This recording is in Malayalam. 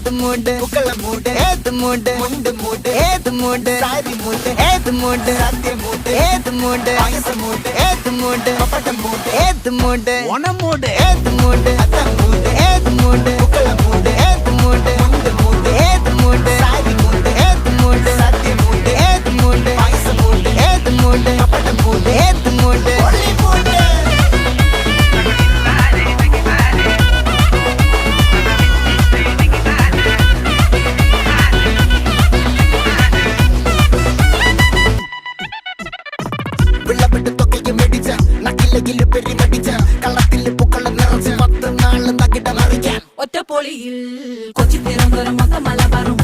ഏത് മൂട് പുക്കള മൂട് ഏത് മൂട് മുണ്ട് മൂട് ഏത് മൂട് സാരി മൂട് ഏത് മൂട് സത്യ മൂട് ഏത് മൂട് പായസ മൂട് ഏത് മൂട് പപ്പടം മൂട് ഏത് മൂട് ഓണം മൂട് ഏത് മൂട് അത്തം മൂട് ഏത് മൂട് പുക്കള മൂട് ഏത് മൂട് മുണ്ട് മൂട് ഏത് മൂട് സാരി മൂട് ഏത് മൂട് സത്യ മൂട് ഏത് മൂട് പായസ മൂട് ഏത് മൂട് പപ്പടം മൂട് ഏത് മൂട് ഒളി മൂട് വിളവെട്ട് തൊക്കയും വെടിച്ച നക്കിലകില് പെരുമടിച്ച കള്ളത്തില് പൂക്കള നിറച്ച് 10 നാള് നകിട മറിക്കാൻ ഒറ്റപ്പൊളിയിൽ കൊച്ചി തിരുവനന്തപുരം മൊത്തം മലബാറും